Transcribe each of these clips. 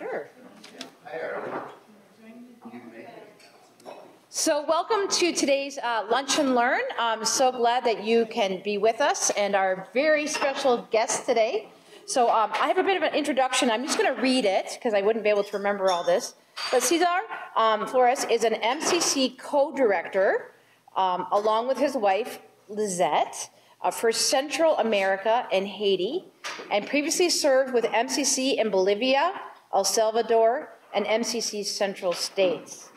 Sure. So welcome to today's Lunch and Learn. I'm so glad that you can be with us and our very special guest today. So I have a bit of an introduction. I'm just going to read it because I wouldn't be able to remember all this. But Cesar Flores is an MCC co-director along with his wife, Lizette, for Central America and Haiti, and previously served with MCC in Bolivia, El Salvador, and MCC Central States.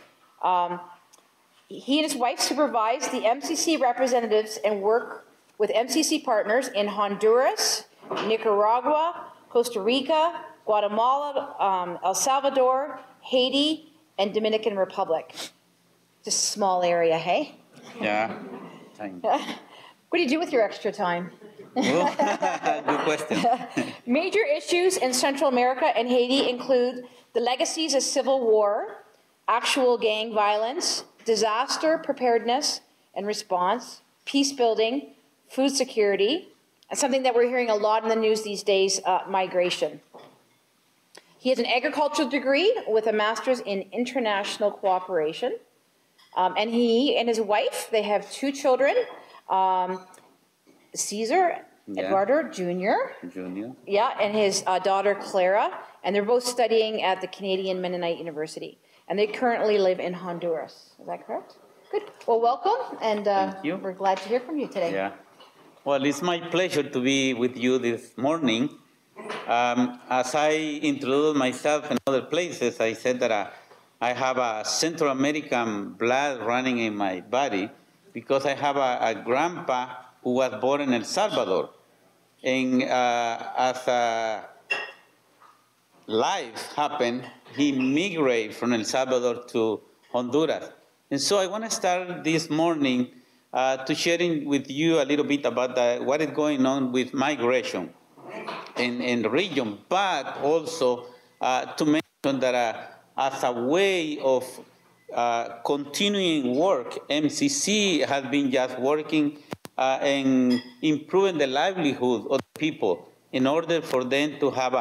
He and his wife supervise the MCC representatives and work with MCC partners in Honduras, Nicaragua, Costa Rica, Guatemala, El Salvador, Haiti, and Dominican Republic. Just a small area, hey? Yeah. What do you do with your extra time? Good question. Major issues in Central America and Haiti include the legacies of civil war, actual gang violence, disaster preparedness and response, peace building, food security, and something that we're hearing a lot in the news these days, migration. He has an agricultural degree with a master's in international cooperation. And he and his wife, they have 2 children, Cesar Eduardo Jr. Yeah, and his daughter Clara, and they're both studying at the Canadian Mennonite University. And they currently live in Honduras. Is that correct? Good. Well, welcome, and we're glad to hear from you today. Yeah. Well, it's my pleasure to be with you this morning. As I introduced myself in other places, I said that I have a Central American blood running in my body because I have a grandpa who was born in El Salvador. And as life happened, he migrated from El Salvador to Honduras. And so I want to start this morning to sharing with you a little bit about what is going on with migration in the region, but also to mention that as a way of continuing work, MCC has been just working and improving the livelihood of the people in order for them to have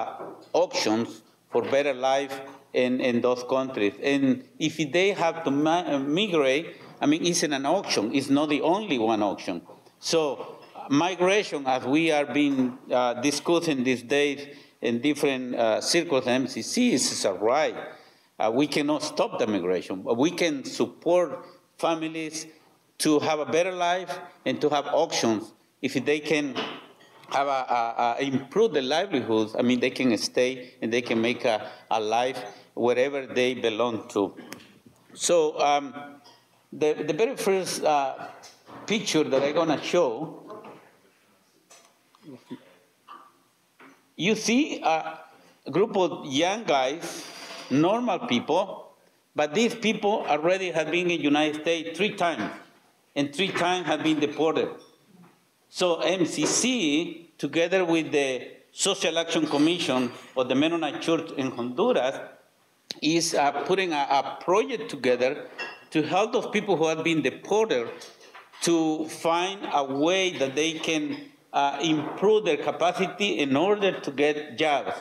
options for better life in those countries. And if they have to migrate, I mean, it's an option. It's not the only one option. So migration, as we are being discussing these days in different circles at MCC, is a right. We cannot stop the migration, but we can support families to have a better life and to have options. If they can have improve their livelihoods, I mean, they can stay and they can make a life wherever they belong to. So the very first picture that I'm going to show, you see a group of young guys, normal people, but these people already have been in the United States 3 times, and 3 times have been deported. So MCC, together with the Social Action Commission of the Mennonite Church in Honduras, is putting a project together to help those people who have been deported to find a way that they can improve their capacity in order to get jobs.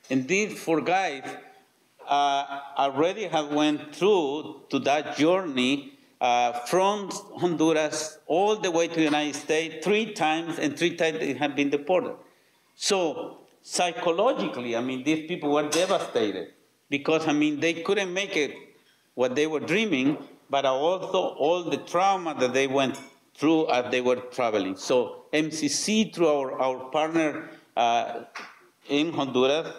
And these 4 guys already have went through to that journey from Honduras all the way to the United States 3 times, and 3 times they have been deported. So psychologically, I mean, these people were devastated because, I mean, they couldn't make it what they were dreaming, but also all the trauma that they went through as they were traveling. So MCC, through our partner in Honduras,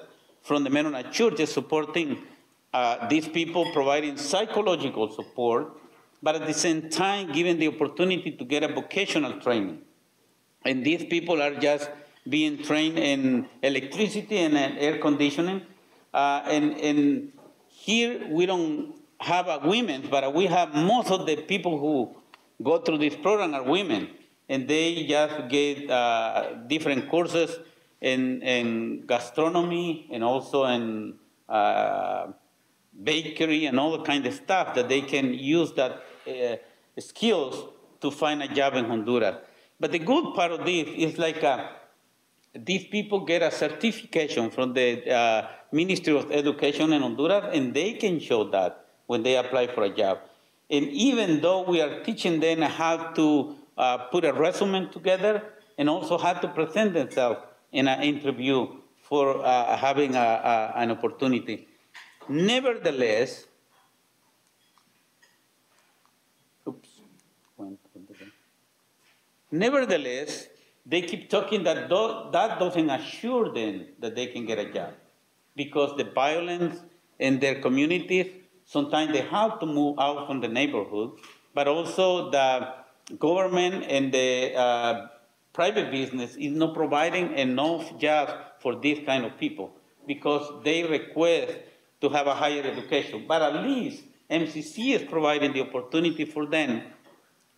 from the Mennonite Church, is supporting these people, providing psychological support, but at the same time giving the opportunity to get a vocational training. And these people are just being trained in electricity and air conditioning. And here we don't have women, but we have most of the people who go through this program are women. And they just get different courses in gastronomy and also in bakery and all the kind of stuff that they can use that skills to find a job in Honduras. But the good part of this is like these people get a certification from the Ministry of Education in Honduras, and they can show that when they apply for a job. And even though we are teaching them how to put a resume together and also how to present themselves in an interview for having an opportunity. Nevertheless, nevertheless, they keep talking that that doesn't assure them that they can get a job because the violence in their communities, sometimes they have to move out from the neighborhood, but also the government and the private business is not providing enough jobs for these kind of people because they request to have a higher education. But at least MCC is providing the opportunity for them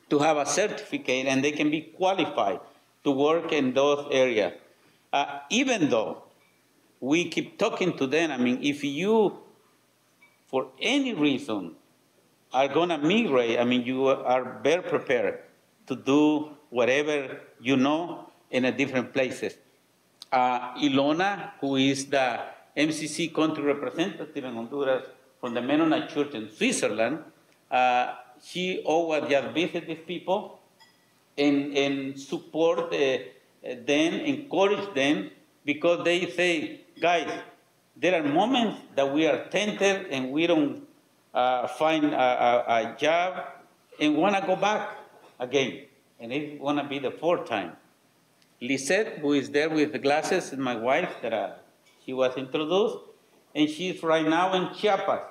to have a certificate and they can be qualified to work in those areas. Even though we keep talking to them, I mean, if you, for any reason, are gonna migrate, I mean, you are better prepared to do whatever you know in a different places. Ilona, who is the MCC country representative in Honduras from the Mennonite Church in Switzerland, she always just visit these people and support them, encourage them, because they say, guys, there are moments that we are tempted and we don't find a job and want to go back again. And it's going to be the fourth time. Lisette, who is there with the glasses, is my wife that she was introduced, and she's right now in Chiapas,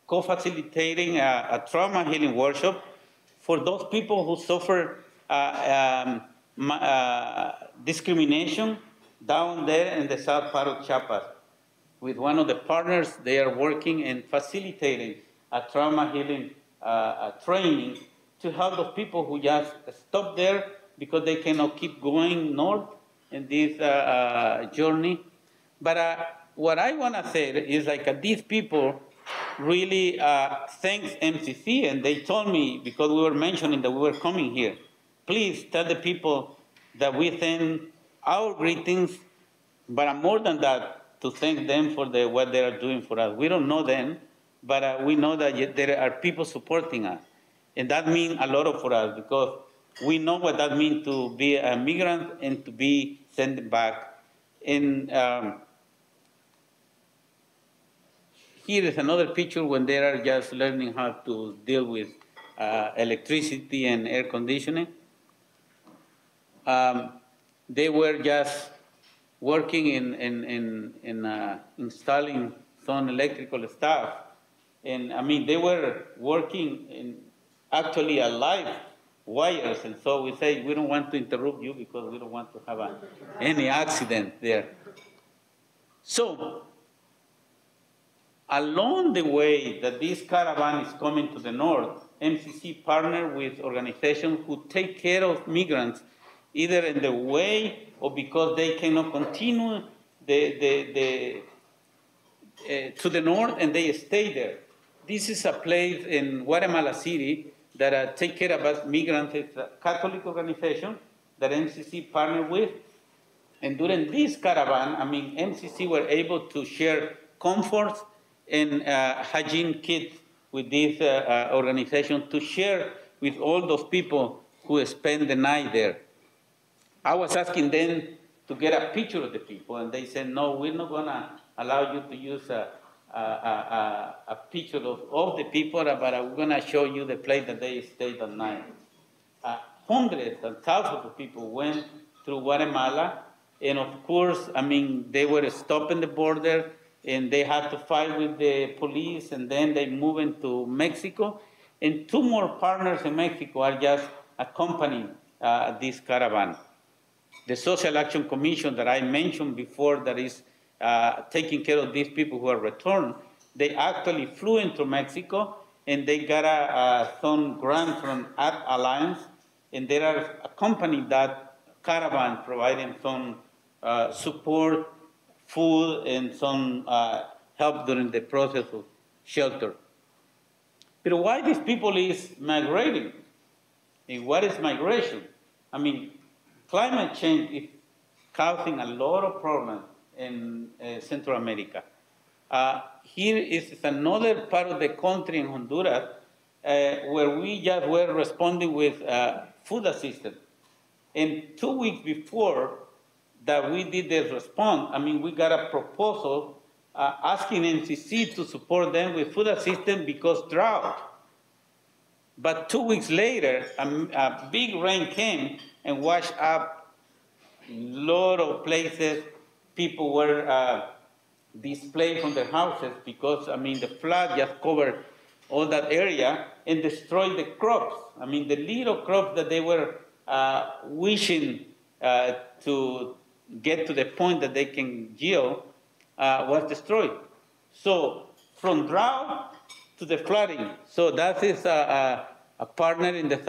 co-facilitating a trauma healing workshop for those people who suffer discrimination down there in the south part of Chiapas. With one of the partners, they are working and facilitating a trauma healing training to help those people who just stop there because they cannot keep going north in this journey. But what I want to say is like these people really thanks MCC, and they told me, because we were mentioning that we were coming here, please tell the people that we send our greetings, but more than that, to thank them for what they are doing for us. We don't know them, but we know that there are people supporting us. And that means a lot for us because we know what that means to be a migrant and to be sent back. And here is another picture when they are just learning how to deal with electricity and air conditioning. They were just working in installing some electrical stuff. And I mean, they were working in actually live wires. And so we say, we don't want to interrupt you because we don't want to have any accident there. So, along the way that this caravan is coming to the north, MCC partnered with organizations who take care of migrants either in the way or because they cannot continue to the north and they stay there. This is a place in Guatemala City that take care about migrants. It's a Catholic organization that MCC partnered with. And during this caravan, I mean, MCC were able to share comforts and hygiene kits with this organization to share with all those people who spend the night there. I was asking them to get a picture of the people, and they said, no, we're not going to allow you to use a picture of the people, but we're going to show you the place that they stayed at night. Hundreds and thousands of people went through Guatemala, and of course, I mean, they were stopped in the border, and they had to fight with the police, and then they moved into Mexico. And two more partners in Mexico are just accompanying this caravan. The Social Action Commission that I mentioned before that is taking care of these people who are returned, they actually flew into Mexico, and they got some grant from Art Alliance, and they are accompanying that caravan, providing some support, food, and some help during the process of shelter. But why these people is migrating? And what is migration? I mean, climate change is causing a lot of problems in Central America. Here is another part of the country in Honduras where we just were responding with food assistance. And 2 weeks before that we did the response, I mean, we got a proposal asking MCC to support them with food assistance because drought. But 2 weeks later, a big rain came and washed up a lot of places. People were displaced from their houses because, I mean, the flood just covered all that area and destroyed the crops. I mean, the little crops that they were wishing to get to the point that they can yield was destroyed. So from drought to the flooding. So that is a partner in the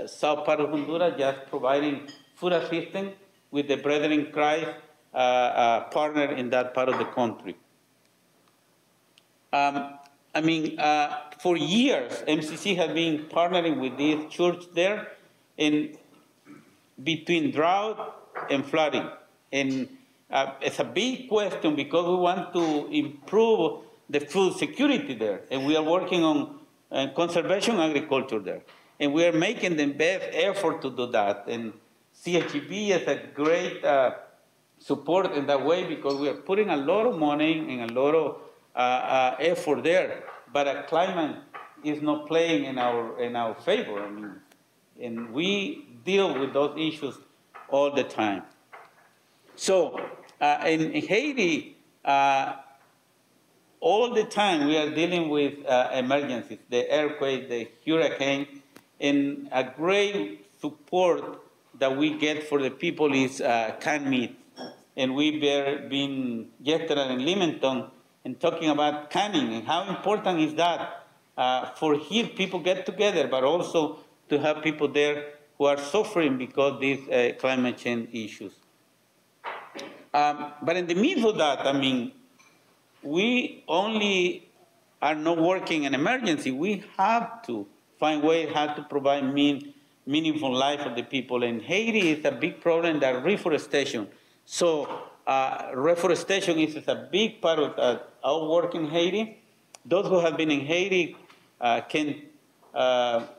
south part of Honduras, just providing food assistance with the Brethren in Christ partner in that part of the country. I mean, for years, MCC has been partnering with this church there in between drought and flooding. And it's a big question because we want to improve the food security there. And we are working on conservation agriculture there. And we are making the best effort to do that. And CHEB is a great support in that way because we are putting a lot of money and a lot of effort there. But climate is not playing in our favor. I mean, and we deal with those issues all the time. So in Haiti, all the time we are dealing with emergencies, the earthquake, the hurricane, and a great support that we get for the people is canned meat. And we've been yesterday in Leamington and talking about canning and how important is that for here people get together, but also to have people there who are suffering because of these climate change issues. But in the middle of that, I mean, we only are not working in emergency. We have to find ways how to provide meaningful life for the people. And Haiti is a big problem, that reforestation. So reforestation is a big part of our work in Haiti. Those who have been in Haiti can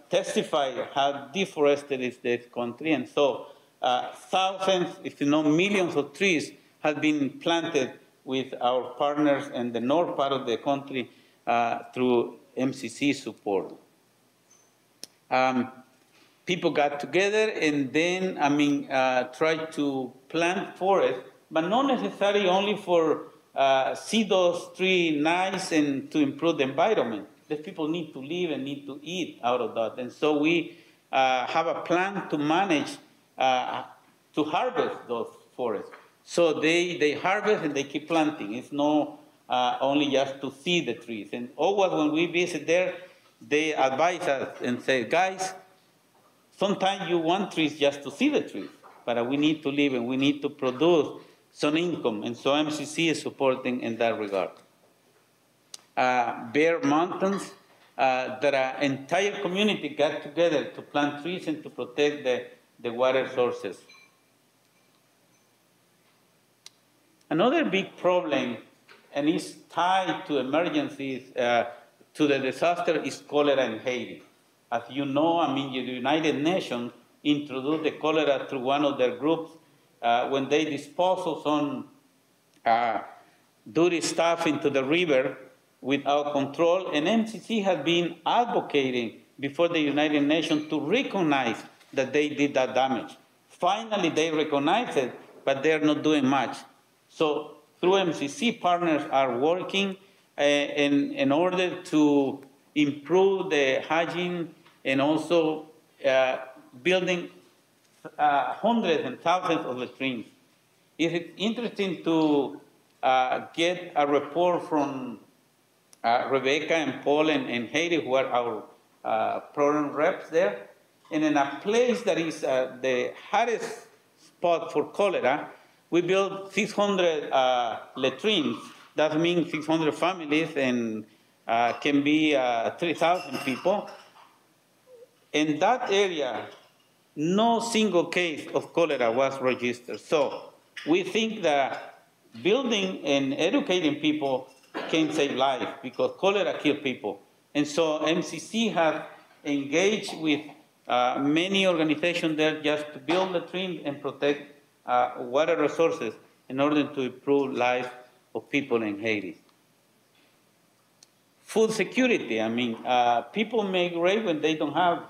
testify how deforested is this country. And so thousands, if not millions of trees have been planted with our partners in the north part of the country through MCC support. People got together and then, I mean, tried to plant forests, but not necessarily only for see those trees nice and to improve the environment. The people need to live and need to eat out of that. And so we have a plan to manage, to harvest those forests. So they harvest and they keep planting. It's not only just to see the trees. And always when we visit there, they advise us and say, guys, sometimes you want trees just to see the trees, but we need to live and we need to produce some income. And so MCC is supporting in that regard. Bear Mountains, that our entire community got together to plant trees and to protect the water sources. Another big problem, and it's tied to emergencies, to the disaster, is cholera in Haiti. As you know, I mean, the United Nations introduced the cholera through one of their groups when they dispose of some dirty stuff into the river without control. And MCC has been advocating before the United Nations to recognize that they did that damage. Finally, they recognize it, but they're not doing much. So through MCC, partners are working in order to improve the hygiene and also building hundreds and thousands of latrines. It's interesting to get a report from Rebecca and Paul in Haiti, who are our program reps there. And in a place that is the hottest spot for cholera, we built 600 latrines. That means 600 families and can be 3,000 people. In that area, no single case of cholera was registered. So we think that building and educating people can save lives because cholera kills people. And so MCC has engaged with many organizations there just to build the stream and protect water resources in order to improve lives of people in Haiti. Food security, I mean, people migrate when they don't have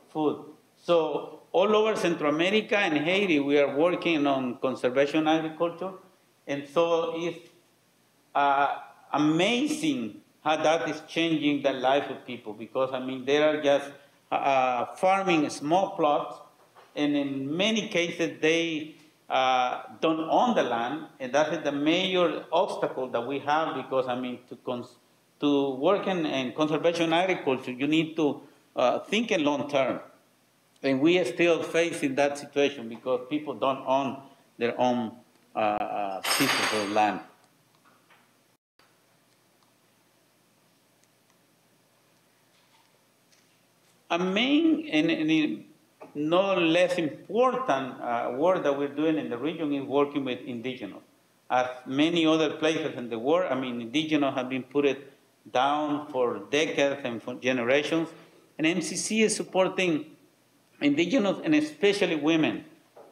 food. So all over Central America and Haiti, we are working on conservation agriculture. And so it's amazing how that is changing the life of people because, I mean, they are just farming small plots, and in many cases, they don't own the land, and that is the major obstacle that we have because, I mean, to work in conservation agriculture, you need to think in long term. And we are still facing that situation because people don't own their own pieces of land. A main and no less important work that we're doing in the region is working with indigenous. As many other places in the world, I mean, indigenous have been put down for decades and for generations, and MCC is supporting indigenous and especially women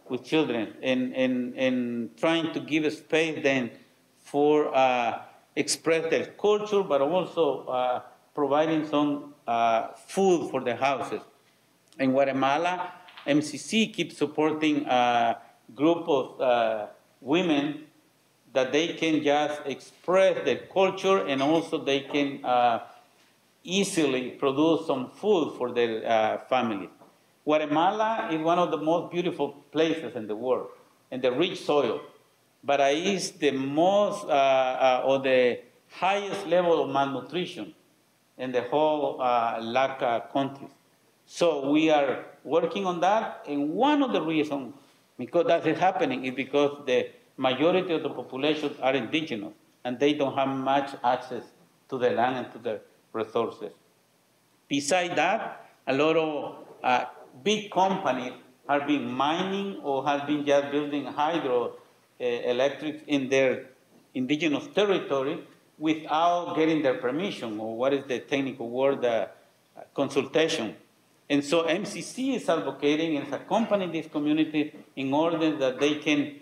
with children and trying to give a space then for express their culture, but also providing some food for the houses. In Guatemala, MCC keeps supporting a group of women that they can just express their culture and also they can easily produce some food for their families. Guatemala is one of the most beautiful places in the world, and the rich soil, but it is the most or the highest level of malnutrition in the whole LACA countries. So we are working on that, and one of the reasons because that is happening is because the majority of the population are indigenous, and they don't have much access to the land and to the resources. Besides that, a lot of big companies have been mining or have been just building hydroelectric in their indigenous territory without getting their permission, or what is the technical word, consultation. And so MCC is advocating and is accompanying this community in order that they can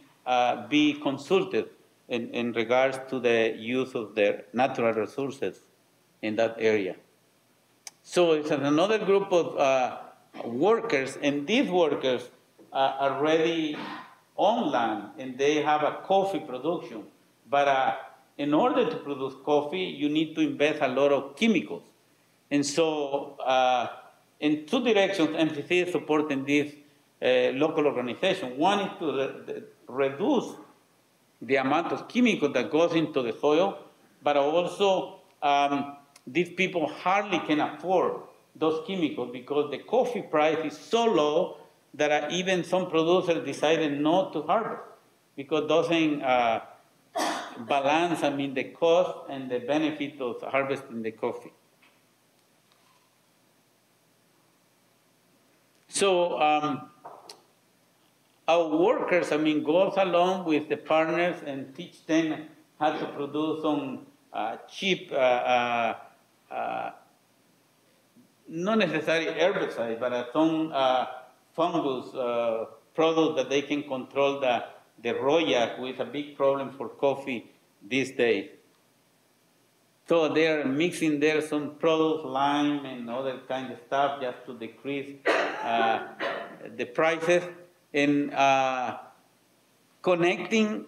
be consulted in regards to the use of their natural resources in that area. So it's another group of workers, and these workers are already on land, and they have a coffee production. But in order to produce coffee, you need to invest a lot of chemicals. And so in two directions, MCC is supporting this local organization. One is to reduce the amount of chemical that goes into the soil, but also these people hardly can afford those chemicals because the coffee price is so low that even some producers decided not to harvest because it doesn't balance, I mean, the cost and the benefit of harvesting the coffee. So our workers, I mean, goes along with the partners and teach them how to produce some cheap, not necessarily herbicide, but some fungus product that they can control the roya, which is a big problem for coffee these days. So they're mixing there some products, lime and other kind of stuff, just to decrease the prices, and connecting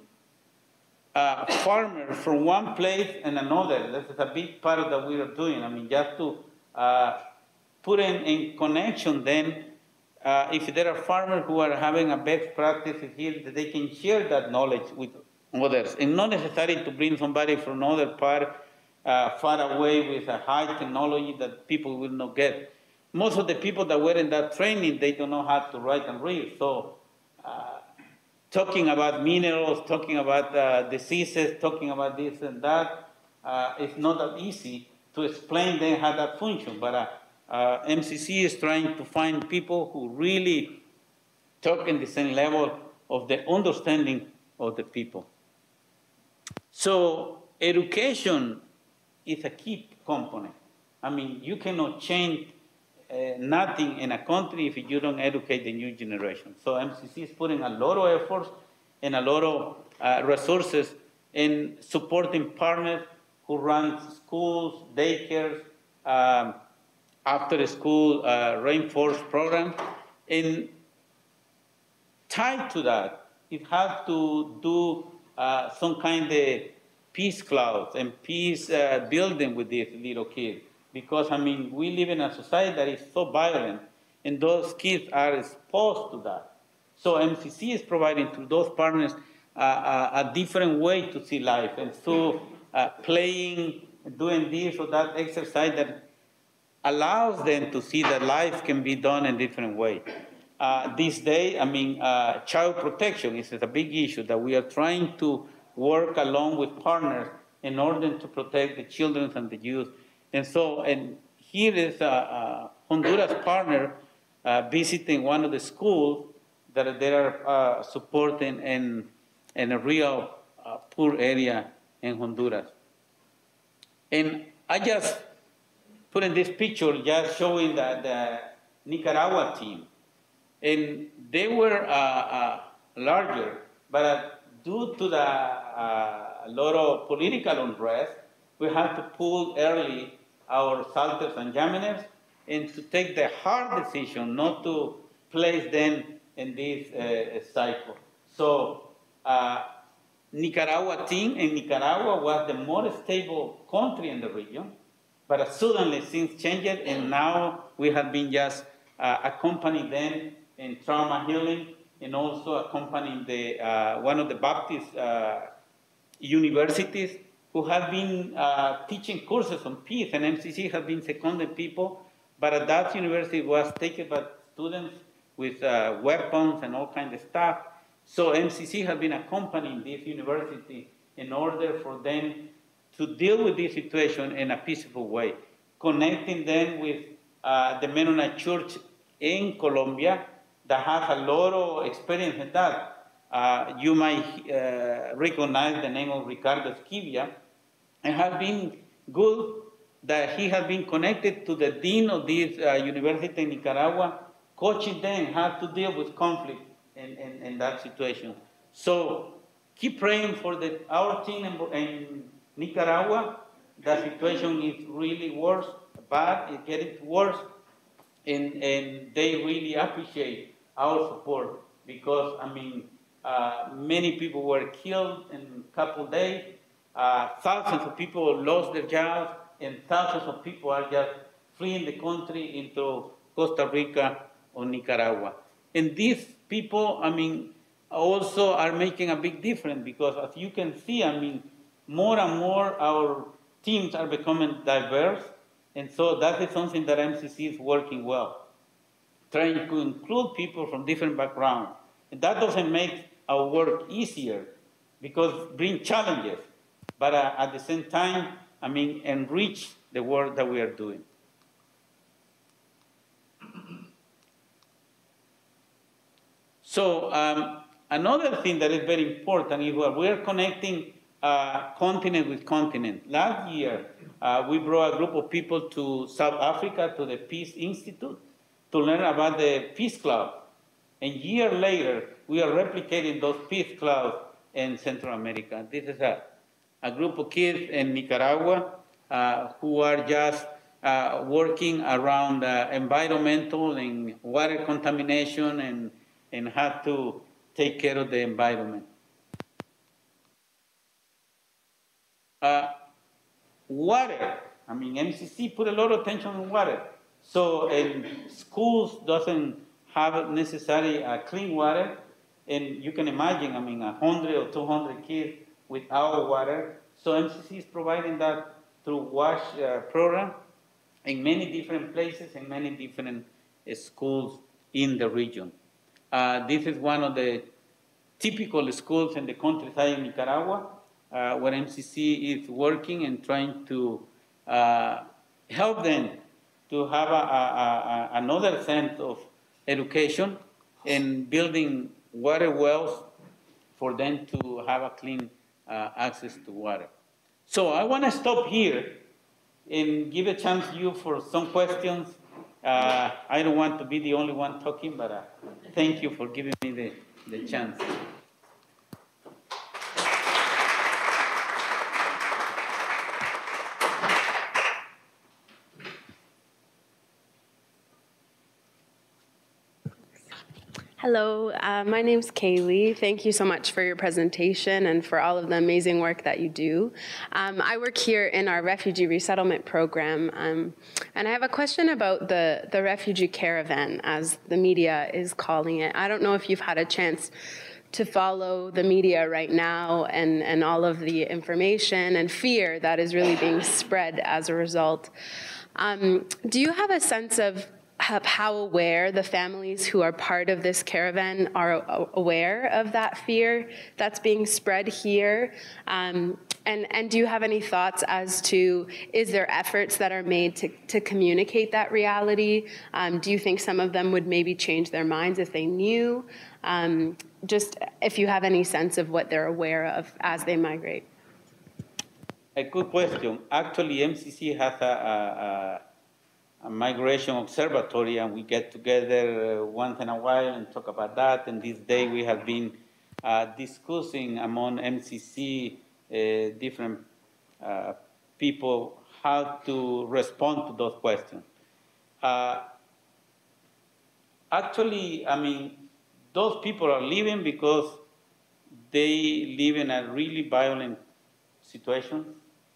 farmers from one place and another. This is a big part that we are doing. I mean, just to put in connection then, if there are farmers who are having a best practice here, that they can share that knowledge with others, and not necessarily to bring somebody from another part far away with a high technology that people will not get. Most of the people that were in that training, they don't know how to write and read. So talking about minerals, talking about diseases, talking about this and that, it's not that easy to explain them how that functions. But MCC is trying to find people who really talk in the same level of the understanding of the people. So education is a key component. I mean, you cannot change nothing in a country if you don't educate the new generation. So MCC is putting a lot of efforts and a lot of resources in supporting partners who run schools, daycares, after school reinforced program. And tied to that, it has to do some kind of peace clouds and peace building with these little kids. Because, I mean, we live in a society that is so violent, and those kids are exposed to that. So MCC is providing to those partners a different way to see life, and so playing, doing this or that exercise that allows them to see that life can be done in a different way. This day, I mean, child protection is a big issue that we are trying to work along with partners in order to protect the children and the youth. And so, and here is a Honduras partner visiting one of the schools that they are supporting in a real poor area in Honduras. And I just put in this picture just showing the Nicaragua team. And they were larger, but due to the lot of political unrest, we had to pull early our salters and jaminers and to take the hard decision not to place them in this cycle. So Nicaragua team in Nicaragua was the more stable country in the region, but suddenly things changed, and now we have been just accompanying them in trauma healing, and also accompanying the one of the Baptist universities who have been teaching courses on peace, and MCC has been seconding people, but that university was taken by students with weapons and all kinds of stuff. So MCC has been accompanying this university in order for them to deal with this situation in a peaceful way, connecting them with the Mennonite Church in Colombia that has a lot of experience in that. You might recognize the name of Ricardo Esquivia. It has been good that he has been connected to the dean of this university in Nicaragua, coaching them how to deal with conflict in that situation. So keep praying for our team in Nicaragua. The situation is really worse, bad, it's getting worse, and they really appreciate our support because, I mean, many people were killed in a couple of days, thousands of people lost their jobs, and thousands of people are just fleeing the country into Costa Rica or Nicaragua. And these people, I mean, also are making a big difference because as you can see, I mean, more and more our teams are becoming diverse, and so that is something that MCC is working well, trying to include people from different backgrounds. And that doesn't make our work easier because it brings challenges, but at the same time, I mean, enrich the work that we are doing. So another thing that is very important is that we are connecting continent with continent. Last year, we brought a group of people to South Africa, to the Peace Institute, to learn about the Peace Club. And a year later, we are replicating those Peace Clubs in Central America. This is a group of kids in Nicaragua who are just working around environmental and water contamination and how to take care of the environment. Water, I mean, MCC put a lot of attention on water. So schools doesn't have necessarily clean water, and you can imagine, I mean, 100 or 200 kids without water. So MCC is providing that through WASH program in many different places and many different schools in the region. This is one of the typical schools in the countryside in Nicaragua, where MCC is working and trying to help them to have another sense of education and building water wells for them to have a clean access to water. So I want to stop here and give a chance to you for some questions. I don't want to be the only one talking, but thank you for giving me the chance. Hello, my name's Kaylee. Thank you so much for your presentation and for all of the amazing work that you do. I work here in our refugee resettlement program, and I have a question about the refugee caravan, as the media is calling it. I don't know if you've had a chance to follow the media right now and all of the information and fear that is really being spread as a result. Do you have a sense of how aware the families who are part of this caravan are aware of that fear that's being spread here? And do you have any thoughts as to, is there efforts that are made to communicate that reality? Do you think some of them would maybe change their minds if they knew? Just if you have any sense of what they're aware of as they migrate. A good question. Actually, MCC has a migration observatory, and we get together once in a while and talk about that. And this day we have been discussing among MCC different people how to respond to those questions. Actually, I mean, those people are leaving because they live in a really violent situation,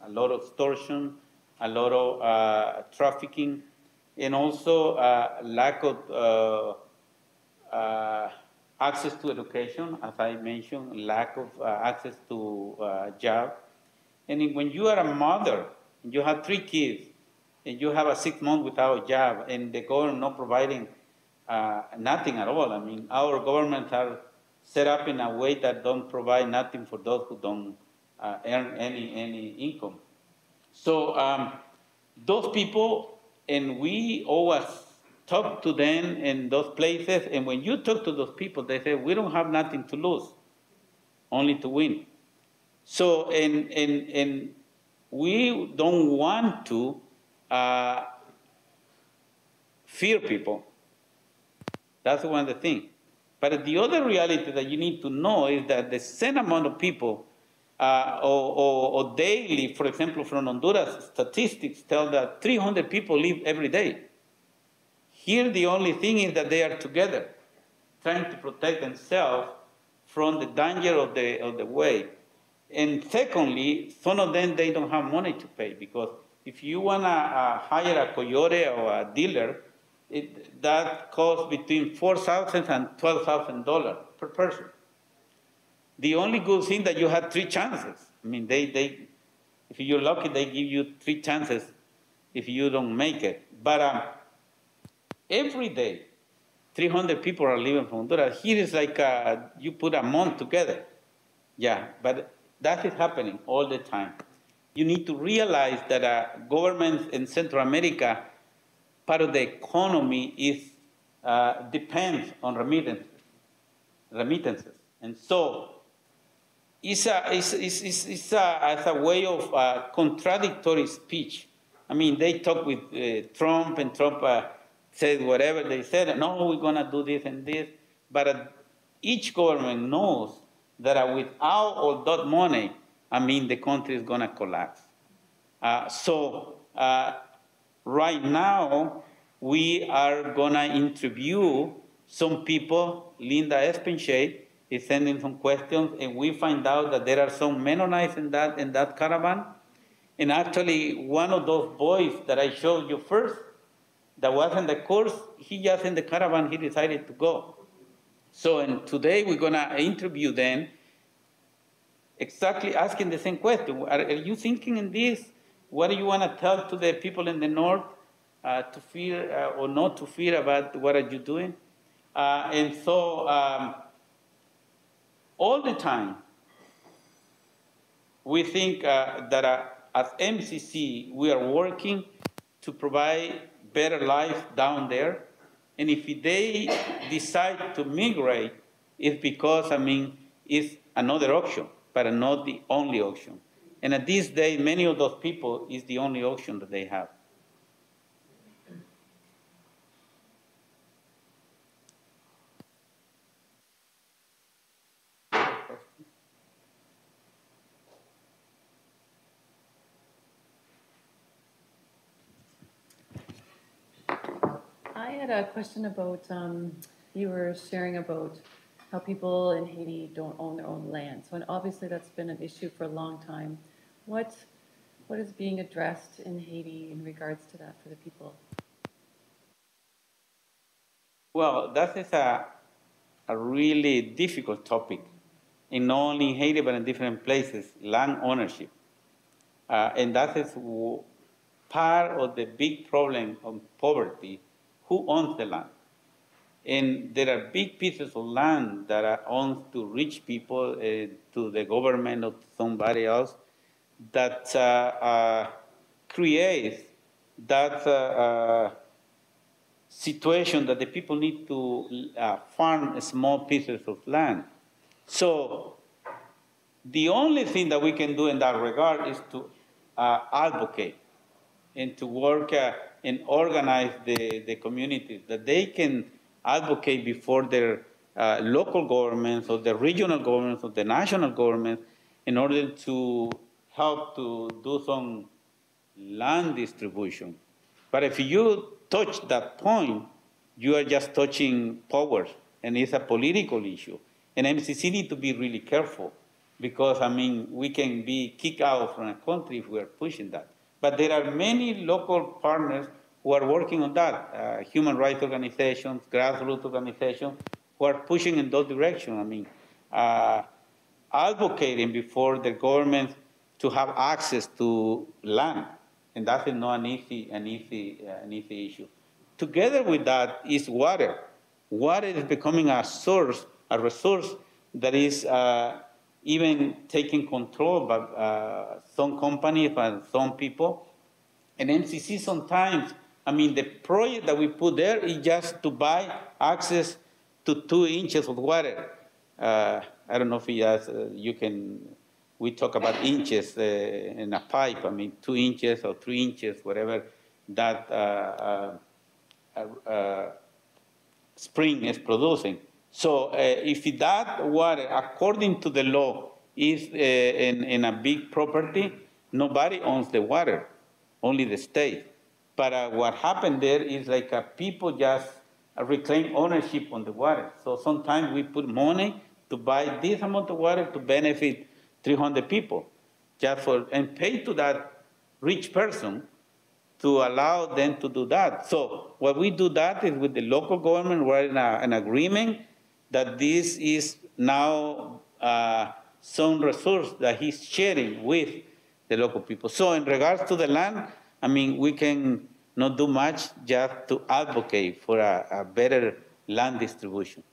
a lot of extortion, a lot of trafficking, and also lack of access to education, as I mentioned, lack of access to job. And when you are a mother, and you have 3 kids, and you have a 6 months without a job, and the government not providing nothing at all. I mean, our governments are set up in a way that don't provide nothing for those who don't earn any income. So those people, and we always talk to them in those places, and when you talk to those people, they say, we don't have nothing to lose, only to win. So, and we don't want to fear people. That's one of the things. But the other reality that you need to know is that the same amount of people or daily, for example, from Honduras, statistics tell that 300 people leave every day. Here, the only thing is that they are together, trying to protect themselves from the danger of the way. And secondly, some of them, they don't have money to pay, because if you want to hire a coyote or a dealer, that costs between $4,000 and $12,000 per person. The only good thing that you have 3 chances. I mean, if you're lucky, they give you 3 chances if you don't make it. But every day, 300 people are leaving from Honduras. Here is like you put a month together. Yeah, but that is happening all the time. You need to realize that governments in Central America, part of the economy is depends on remittances. And so it's a way of contradictory speech. I mean, they talk with Trump, and Trump said whatever they said, no, we're going to do this and this. But each government knows that without all that money, I mean, the country is going to collapse. Right now, we are going to interview some people. Linda Espenshade is sending some questions, and we find out that there are some Mennonites in that caravan. And actually, one of those boys that I showed you first, that was in the course, he just in the caravan, he decided to go. So, and today we're going to interview them, exactly asking the same question. Are you thinking in this? What do you want to tell to the people in the north to fear or not to fear about what are you doing? And so all the time, we think that as MCC, we are working to provide better life down there. And if they decide to migrate, it's because, I mean, it's another option. but not the only option. And at this day, many of those people is the only option that they have. I had a question about, you were sharing about how people in Haiti don't own their own land. So, and obviously that's been an issue for a long time. What is being addressed in Haiti in regards to that for the people? Well, that is a really difficult topic, in not only Haiti, but in different places, land ownership. And that is part of the big problem of poverty, who owns the land. And there are big pieces of land that are owned to rich people, to the government or to somebody else, that creates that situation that the people need to farm small pieces of land. So the only thing that we can do in that regard is to advocate and to work and organize the community, that they can advocate before their local governments or the regional governments or the national governments in order to help to do some land distribution. But if you touch that point, you are just touching power, and it's a political issue. And MCC need to be really careful because, I mean, we can be kicked out from a country if we are pushing that. But there are many local partners who are working on that, human rights organizations, grassroots organizations, who are pushing in that direction. I mean, advocating before the government to have access to land. And that is not an easy issue. Together with that is water. Water is becoming a source, a resource that is even taking control by some companies and some people. And MCC sometimes, I mean, the project that we put there is just to buy access to 2 inches of water. I don't know if you can, we talk about inches in a pipe, I mean, 2 inches or 3 inches, whatever that spring is producing. So if that water, according to the law, is in a big property, nobody owns the water, only the state. But what happened there is like people just reclaim ownership on the water. So sometimes we put money to buy this amount of water to benefit 300 people, just for, and pay to that rich person to allow them to do that. So what we do that is with the local government, we're in an agreement that this is now some resource that he's sharing with the local people. So in regards to the land, I mean, we can not do much, just to advocate for a better land distribution.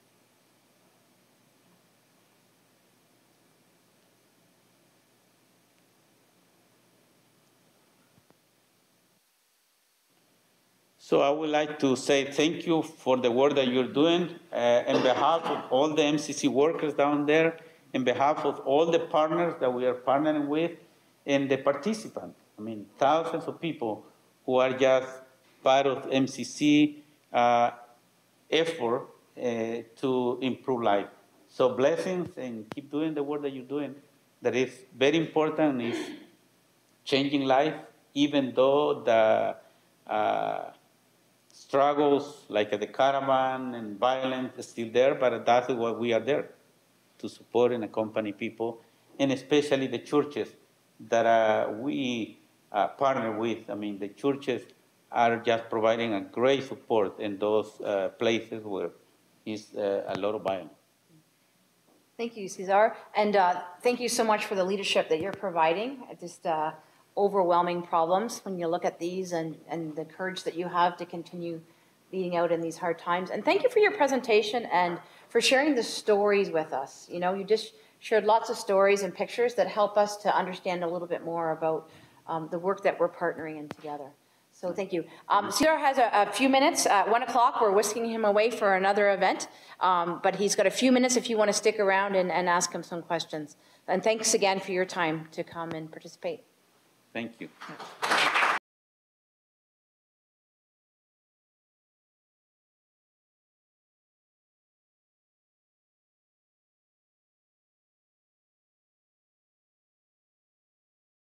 So I would like to say thank you for the work that you're doing on behalf of all the MCC workers down there, on behalf of all the partners that we are partnering with, and the participants. I mean, thousands of people who are just part of MCC effort to improve life. So blessings, and keep doing the work that you're doing. That is very important, is changing life, even though the struggles like the caravan and violence is still there, but that's what we are there to support and accompany people, and especially the churches that we partner with. I mean, the churches are just providing a great support in those places where is a lot of violence. Thank you, Cesar. And thank you so much for the leadership that you're providing. Just overwhelming problems when you look at these, and the courage that you have to continue leading out in these hard times. And thank you for your presentation and for sharing the stories with us. You know, you just shared lots of stories and pictures that help us to understand a little bit more about the work that we're partnering in together. So So thank you. Cesar has a few minutes. At 1 o'clock, we're whisking him away for another event, but he's got a few minutes if you want to stick around and ask him some questions. And thanks again for your time to come and participate. Thank you.